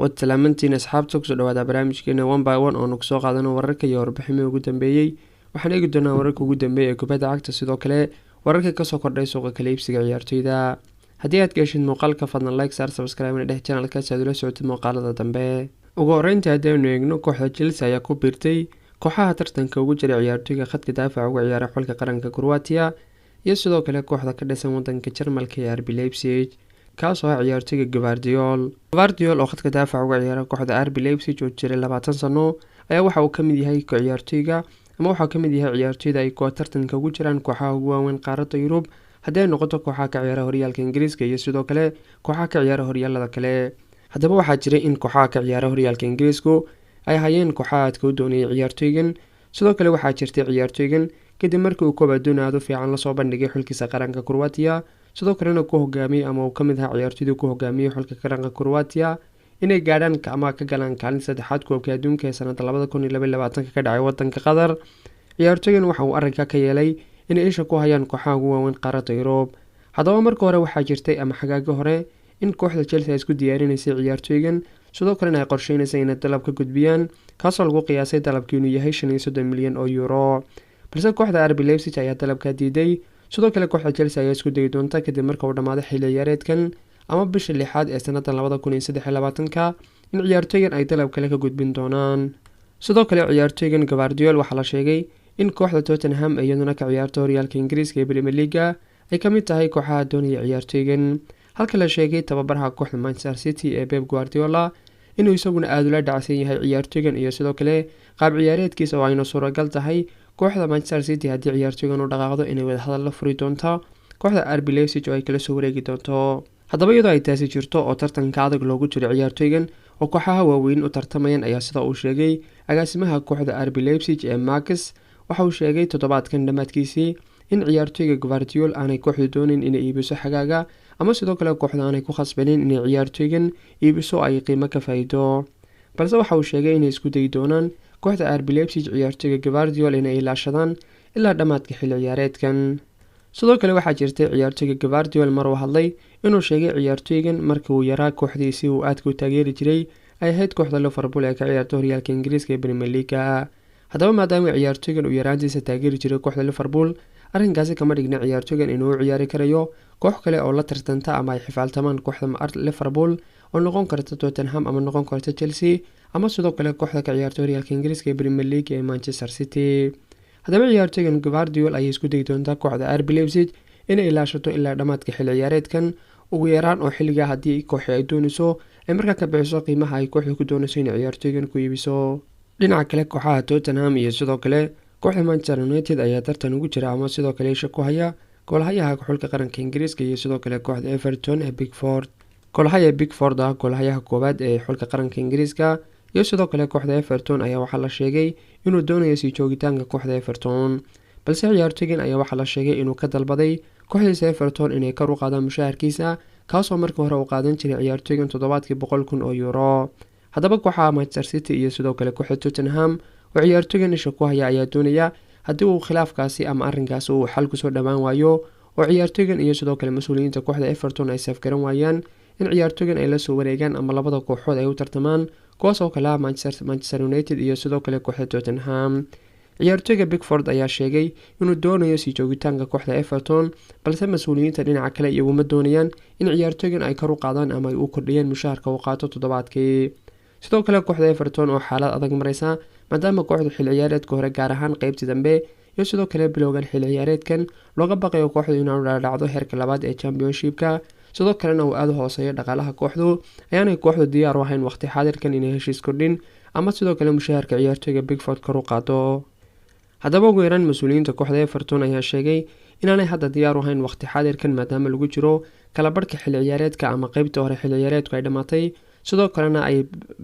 وتلامنتين أصحابتك سو دوادا برامجكينا 1 by 1 oo nugu soo qaadano wararka iyo warbixinada ugu dambeeyay waxaan eegi doonaa wararka ugu dambeeyay ee kubadda cagta sidoo kale wararka ka soo kordhay suuqa kala iibsiga ciyaartoyda haddii aad gashid muuqaalka fadlan like saar subscribe na dheh channelka si aad ula socotid muuqaalada dambe ugu horreyntii haddaynu eegno kooxda Chelsea ayaa ku biirtay kooxaha tartanka ugu jira ciyaartoyga khadka daafaca uga ciyaara xulka qaranka Croatia iyo sidoo kale kooxda ka dhisan wadanka Jarmalka ee RB Leipzig kaasoo ah ciyaartoyga Gvardiol oo khadka daafaca uga ciyaara kooxda RB Leipzig oo jiray 20 sano ayaa waxa uu kamid yahay ciyaartoyga ama waxa uu kamid yahay ciyaartoyda ay kooxda tartanka ugu jiraan kooxaha ugu waaweyn qaaradda Yurub haddii ay noqoto kooxaha ka ciyaara horyaalka Ingiriiska iyo sidoo kale kooxaha ka ciyaara horyaalada kale haddaba waxaa jiray in kooxaha ka ciyaara horyaalka Ingiriisku ay hayeen kooxaha aadka u doonayay ciyaartoygan sidoo kale waxaa jirtay ciyaartoygan kadib markii uu koob adduun aad u fiican la soo bandhigay xulkiisa qaranka Croatia sidoo kalena ku hogaamiyay ama uu kamid ahaa ciyaartoyda ku hogaamiyay xulka qaranka Croatia inay gaadhaan ama ka galaan kaalin saddexaad koobka adduunka ee sanadda 2022 ka dhacay wadanka Qatar ciyaartoygan waxa uu arrinka ka yeelay inay isha ku hayaan kooxaha ugu waaweyn qaaradda Yurub haddaba markii hore waxaa jirtay ama xagaaga hore in kooxda Chelsea ay isku diyaarinaysay ciyaartoygan sidoo kalena ay qorsheynaysay inay dalab ka gudbiyaan kaasoo lagu qiyaasay dalabkii inuu yahay 35 milyan oo euro balse kooxda RB Leipzig ayaa dalabka diiday sidoo kale kooxda Chelsea ayaa isku dayay doonta kadib markii uu dhamaaday xilli ciyaareedkan ama bisha 6aad ee sanadda 2023 in ciyaartoygan ay dalab kale ka gudbin doonaan sidoo kale ciyaartoygan Gvardiol waxa la sheegay in kooxda Tottenham ay iyaduna ka ciyaarto horyaalka Ingiriiska ee Premier League ay kamid tahay kooxaha doonaya ciyaartoygan halka la sheegay tababaraha kooxda Manchester City ee Pep Guardiola inuu isaguna aad ula dhacsan yahay ciyaartoygan iyo sidoo kale qaab ciyaareedkiisa oo ayna suuragal tahay kooxda Manchester City haddii ciyaartoygan uu dhaqaaqdo inay wada hadal la furi doonto kooxda RB Leipzig oo ay kala soo wareegi doonto haddaba iyadoo ay taasi jirto oo tartanka adag loogu jiro ciyaartoygan oo kooxaha waaweyn u tartamayaan ayaa sida uu sheegay agaasimaha kooxda RB Leipzig ee Marcus waxa uu sheegay toddobaadkan dhamaadkiisii in ciyaartoyga Gvardiol aanay kooxdu doonin inay iibiso xagaaga ama sidoo kale kooxda aanay ku khasbanin inay ciyaartoygan iibiso ay qiimo ka faa'iido balse waxa uu sheegay inay isku dayi doonaan kooxda RB Leipzig ciyaartoyga Gvardiol inay ilaashadaan ilaa dhamaadka xilli ciyaareedkan sidoo kale waxaa jirtay ciyaartoyga Gvardiol mar uu hadlay inuu sheegay ciyaartoygan markii uu yaraa kooxdiisii uu aad ku taageeri jiray ay ahayd kooxda Liverpool ee ka ciyaarta horyaalka Ingiriiska ee Premier League haddaba maadaama ciyaartoygan uu yaraantiisa taageeri jiray kooxda Liverpool arrinkaasi kama dhigna ciyaartoygan inuu ciyaari karayo koox kale oo la tartanta ama ay xifaaltamaan kooxda Liverpool oo noqon karta Tottenham ama noqon karta Chelsea ama sidoo kale kooxda ka ciyaarta horyaalka Ingiriiska ee Premier League ee Manchester City haddaba ciyaartoygan Gvardiol ay isku day doontaa kooxda RB Leipzig inay ilaashato ilaa dhamaadka xilli ciyaareedkan ugu yaraan oo xilliga haddii kooxda ay doonayso ay markaa ka bixiso qiimaha ay kooxdu ku doonayso inay ciyaartoygan ku iibiso dhinaca kale kooxaha Tottenham iyo sidoo kale kooxda Manchester United ayaa tartan ugu jira ama sidoo kale isha ku haya goolhayaha xulka qaranka Ingiriiska iyo sidoo kale kooxda Everton ee Pickford goolhayaha koowaad ee xulka qaranka Ingiriiska iyo sidoo kale kooxda Everton ayaa waxaa la sheegay inuu doonayo sii joogitaanka kooxda Everton balse ciyaartoygan ayaa waxaa la sheegay inuu ka dalbaday kooxdiisa Everton inay kor u qaadaan mushaharkiisa kaasoo markii hore uu qaadan jiray ciyaartoygan toddobaadkii 100,000 oo euro haddaba kooxaha Manchester City iyo sidoo kale kooxda Tottenham oo ciyaartoygan isha ku haya ayaa doonaya haddii uu khilaafkaasi ama arrinkaasi uu xal ku soo dhawaan waayo oo ciyaartoygan iyo sidoo kale mas'uuliyiinta kooxda Everton ay safgaran waayaan in ciyaartoygan ay la soo wareegaan ama labada kooxood ay u tartamaan kuwaas oo kala Manchester United iyo sidoo kale kooxda Tottenham ciyaartoyga Pickford ayaa sheegay inuu doonayo sii joogitaanka kooxda Everton balse mas'uuliyiinta dhinaca kale iyagu ma doonayaan in ciyaartoygan ay kor u qaadaan ama ay u kordhiyaan mushaharka uu qaato toddobaadkii sidoo kale kooxda Everton oo xaalad adag maraysa maadaama kooxdu xilli ciyaareedka hore gaar ahaan qaybtii dambe iyo sidoo kale bilowgan xilli ciyaareedkan looga baqayo kooxdu inay dhacdo heerka labaad ee Championship-ka sidoo kalena uu aad u hooseeyo dhaqaalaha kooxdu ayaanay kooxdu diyaar u ahayn waqti xaadirkan inay heshiis kordhin ama sidoo kale mushaharka ciyaartoyga Pickford kor u qaado haddaba ugu yaraan mas'uuliyiinta kooxda Everton ayaa sheegay inaanay hadda diyaar u ahayn waqti xaadirkan maadaama lagu jiro kala barhka xilli ciyaareedka ama qaybta hore xilli ciyaareedku ay dhamaatay sidoo kalena ay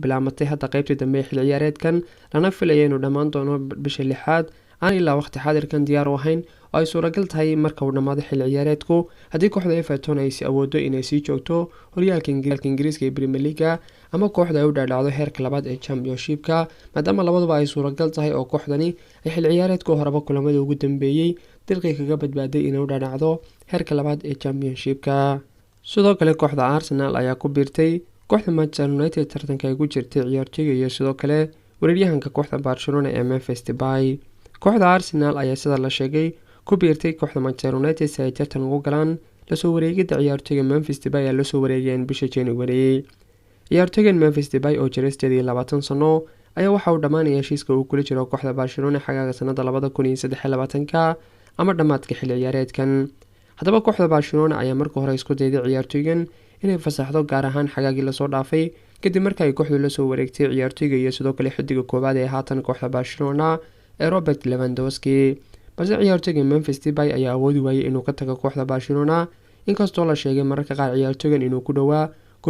bilaamatay hadda qaybtii dambe ee xilli ciyaareedkan lana filayo inuu dhammaan doono bisha 6aad aan ilaa waqti xaadirkan diyaar u ahayn oo ay suuragal tahay marka uu dhamaado xilli ciyaareedku haddii kooxda Everton ay si awoodo inay sii joogto horyaalka Ingiriiska ee Premier League ama kooxda ay u dhaadhacdo heerka labaad ee Championship-ka maadaama labaduba ay suuragal tahay oo kooxdani ay xilli ciyaareedka horeba kulamada ugu dambeeyay dalqii kaga badbaaday inay u dhaadhacdo heerka labaad ee Championship-ka sidoo kale kooxda Arsenal ayaa ku biirtay kooxda Manchester United tartanka ay ku jirtay ciyaartoyga iyo sidoo kale weeraryahanka kooxda Barcelona ee Memphis Depay. kooxda Arsenal ayaa sida la sheegay ku biirtay kooxda Manchester United si ay tartan ugu galaan lasoo wareegida ciyaartoyga Memphis Depay ee lasoo wareegeen bisha January. ciyaartoygan Memphis Depay oo jiray 28 sano ayaa waxa uu dhamaanaya heshiiska uu kula jiro kooxda Barcelona xagaaga sanada 2023 ama dhamaadka xilli ciyaareedkan. haddaba kooxda Barcelona ayaa markii hore isku dayday ciyaartoygan inay fasaxdo gaar ahaan xagaagii lasoo dhaafay kadib markii ay kooxdu lasoo wareegtay ciyaartoyga iyo sidoo kale xidiga koowaad ee haatan kooxda Barcelona ee Robert Lewandowski. balse ciyaartoyga Memphis Depay ayaa awoodi waayay inuu ka tago kooxda Barcelona inkastoo la sheegay mararka qaar ciyaartoygan inuu ku dhawaa ku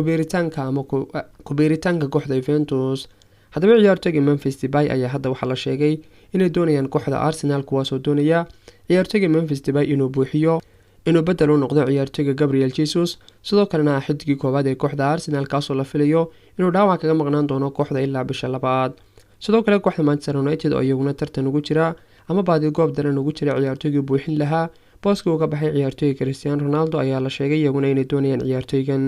biiritaanka kooxda Juventus. haddaba ciyaartoyga Memphis Depay ayaa hadda waxaa la sheegay inay doonayaan kooxda Arsenal kuwaasoo doonaya ciyaartoyga Memphis Depay inuu buuxiyo inuu bedel u noqdo ciyaartoyga Gabriel Jesus sidoo kalena xidigii koowaad ee kooxda Arsenal kaasoo la filayo inuu dhaawac kaga maqnaan doono kooxda ilaa bisha labaad. sidoo kale kooxda Manchester United oo iyaguna tartan ugu jira ama baadi goob daran ugu jira ciyaartoygii buuxin lahaa booska uga baxay ciyaartoyga Cristiano Ronaldo ayaa la sheegay iyaguna inay doonayaan ciyaartoygan.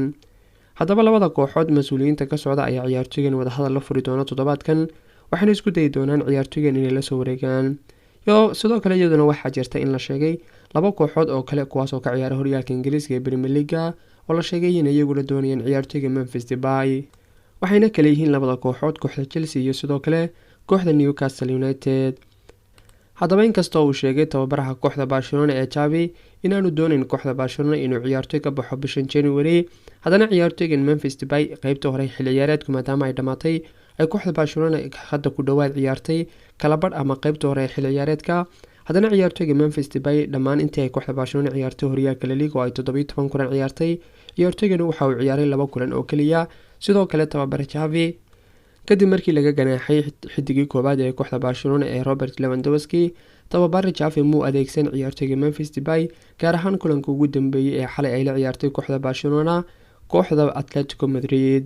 haddaba labada kooxood mas-uuliyiinta ka socda ayaa ciyaartoygan wadahadal la furi doona toddobaadkan waxayna isku dayi doonaan ciyaartoygan inay lasoo wareegaan. sidoo kale iyaduna waxaa jirta in la sheegay laba kooxood oo kale kuwaasoo ka ciyaara horyaalka Ingiriiska ee Premier League oo la sheegay in iyaguna doonayaan ciyaartoyga Memphis Depay. waxayna kale yihiin labada kooxood kooxda Chelsea iyo sidoo kale kooxda Newcastle United. haddaba inkastoo uu sheegay tababaraha kooxda Barcelona ee Xavi inaanu doonayn kooxda Barcelona inuu ciyaartoy ka baxo bishan January, haddana ciyaartoygan Memphis Depay qaybta hore xilli ciyaareedku maadaama ay dhamaatay ay kooxda Barcelona hadda ku dhawaad ciyaartay kala badh ama qaybta hore xilli ciyaareedka. haddana ciyaartoyga Memphis Depay dhammaan intii ay kooxda Barcelona ciyaartay horyaalka La Liga oo ay 17 kulan ciyaartay ciyaartoygan waxa uu ciyaaray 2 kulan oo kaliya. sidoo kale tababare Xavi kadib markii laga ganaaxay xidigii koowaad ee kooxda Barcelona ee Robert Lewandowski, tababare Xavi muu adeegsan ciyaartoyga Memphis Depay gaar ahaan kulanka ugu dambeeyay ee xalay ay la ciyaartay kooxda Barcelona kooxda Atletico Madrid.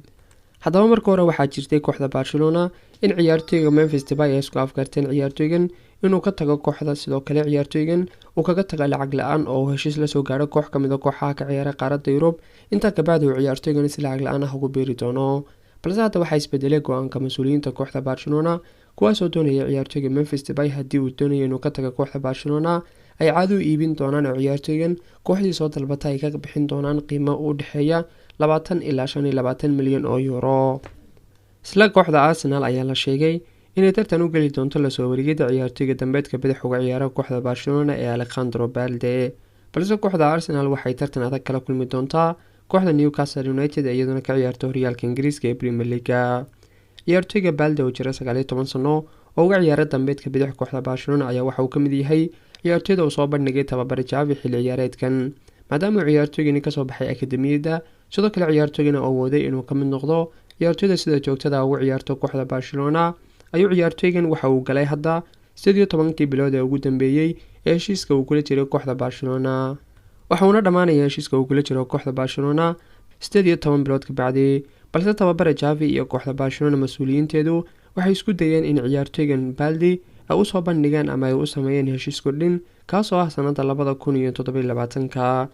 haddaba marka hore waxaa jirtay kooxda Barcelona in ciyaartoyga Memphis Depay ay isku afgarteen ciyaartoygan inuu ka tago kooxda sidoo kale ciyaartoygan uu kaga taga lacag la-aan oo heshiis la soo gaaro koox kamid ah kooxaha ka ciyaara qaaradda Yurub inta ka baad uu ciyaartoygan si lacag la-aan ah ugu biiri doono. balse hadda waxaa isbedelay go-aanka mas-uuliyiinta kooxda Barcelona kuwaasoo doonaya ciyaartoyga Memphis Depay haddii uu doonayo inuu ka tago kooxda Barcelona ay caadi u iibin doonaan oo ciyaartoygan kooxdii soo dalbata ay ka bixin doonaan qiimo u dhexeeya 20 ilaa 25 milyan oo euro. isla kooxda Arsenal ayaa la sheegay inay tartan u geli doonto lasoo wareegida ciyaartoyga dambeedka bidix uga ciyaara kooxda Barcelona ee Alejandro Balde. balse kooxda Arsenal waxay tartan adag kala kulmi doontaa kooxda Newcastle United ee iyaduna ka ciyaarta horyaalka Ingiriiska ee Premier League. ciyaartoyga Balde oo jira 19 sano oo uga ciyaara dambeedka bidix kooxda Barcelona ayaa waxa uu kamid yahay ciyaartoyda uu soo bandhigay tababare Xavi xilli ciyaareedkan maadaama ciyaartoygani kasoo baxay akademiyada. sidoo kale ciyaartoygana oo wooday inuu ka mid noqdo ciyaartoyda sida joogtada ugu ciyaarto kooxda Barcelona ayuu ciyaartoygan waxa uu galay hadda 18 bilood ee ugu dambeeyay ee heshiiska uu kula jiray kooxda Barcelona. waxauna dhamaanaya heshiiska uu kula jiro kooxda Barcelona 18 bilood ka bacdi. balse tababare Xavi iyo kooxda Barcelona mas-uuliyiinteedu waxay isku dayeen in ciyaartoygan Balde ay u soo bandhigaan ama ay u sameeyeen heshiis kordhin kaasoo ah sanada 2027.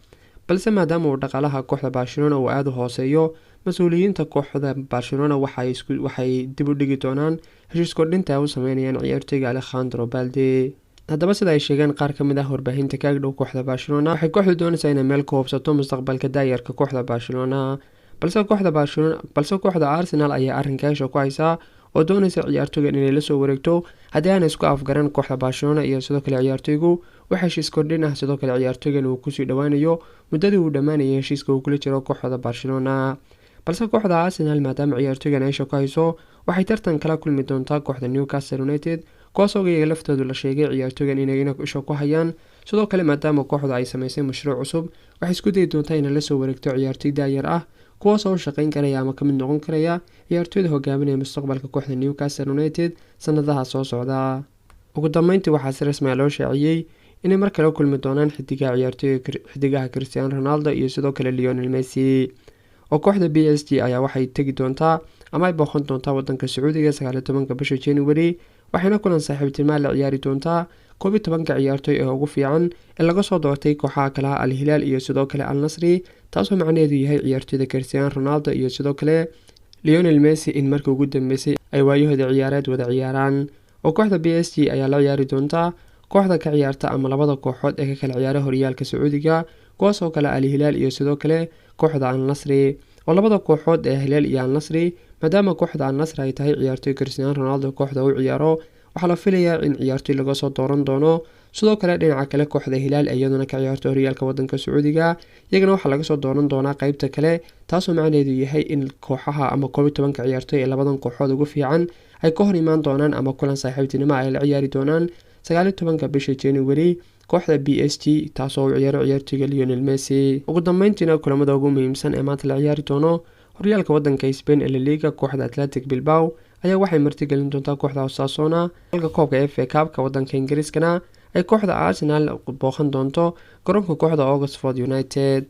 balse maadaama uu dhaqaalaha kooxda Barcelona uu aad u hooseeyo, mas-uuliyiinta kooxda Barcelona waxay dib u dhigi doonaan heshiis kordhinta ay u sameynayaan ciyaartoyga Alejandro Balde. haddaba sida ay sheegeen qaar ka mid ah warbaahinta ka agdhow kooxda Barcelona waxay kooxdu doonaysaa inay meel ku hubsato mustaqbalka daayarka kooxda Barcelona. balse kooxda Arsenal ayaa arrinka hesha ku haysaa oo doonaysa ciyaartoygan inay lasoo wareegto haddii aan isku afgaran kooxda Barcelona iyo sidoo kale ciyaartoygu waxa heshiis kordhin ah. sidoo kale ciyaartoygan uu kusii dhawaanayo muddadii uu dhammaanayay heshiiska uu kula jiro kooxda Barcelona. balse kooxda Arsenal maadaama ciyaartoygan hesha ku hayso waxay tartan kala kulmi doontaa kooxda Newcastle United kuwaasoo iyaga laftoodu la sheegay ciyaartoygan inay isha ku hayaan. sidoo kale maadaama kooxda ay samaysay mashruuc cusub waxay isku dayi doontaa inay lasoo wareegto ciyaartoy daayar ah kuwaasoo u shaqayn karaya ama ka mid noqon karaya ciyaartoyda hogaaminaya mustaqbalka kooxda Newcastle United sanadaha soo socda. ugu dambeyntii waxaa si rasmi ah loo shaaciyay inay mar kale kulmi doonaan xidigaha Cristiano Ronaldo iyo sidoo kale Lionel Messi. oo kooxda PSG ayaa waxay tagi doontaa ama ay booqan doontaa wadanka Sacuudiga 19 bisha January waxayna kulan saaxiibtinimo la ciyaari doontaa 12 ciyaartoy ee ugu fiican ee laga soo doortay kooxaha kale Al Hilal iyo sidoo kale Al Nassr, taasoo macnaheedu yahay ciyaartoyda Cristiano Ronaldo iyo sidoo kale Lionel Messi in markii ugu dambeysay ay waayahooda ciyaareed wada ciyaaraan. oo kooxda PSG ayaa la ciyaari doonta kooxda ka ciyaarta ama labada kooxood ee ka kala ciyaara horyaalka Sacuudiga, kuwaas oo kale Al Hilal iyo sidoo kale kooxda Al Nassr. oo labada kooxood ee Hilal iyo Al Nassr, maadaama kooxda Al Nassr ay tahay ciyaartoy Cristiano Ronaldo kooxda uu ciyaaro, waxaa la filayaa in ciyaartoy laga soo dooran doono. sidoo kale dhinaca kale kooxda Hilal iyaduna ka ciyaarto horyaalka wadanka Sacuudiga, iyagana waxaa laga soo dooran doonaa qaybta kale, taasoo macnaheedu yahay in kooxaha ama 12 ciyaartoy ee labadan kooxood ugu fiican ay ka hor imaan doonaan ama kulan saaxiibtinimo ay la ciyaari doonaan 19 bisha January kooxda PSG, taasoo u ciyaaro ciyaartoyga Lionel Messi. ugu dambeyntiina kulamada ugu muhiimsan ee maanta la ciyaari doono horyaalka wadanka Spain ee La Liga, kooxda Athletic Bilbao ayaa waxay martigelin doontaa kooxda Osasuna, halka koobka FA Cup-ka wadanka Ingiriiskana ay kooxda Arsenal booqan doonto garoonka kooxda Oxford United.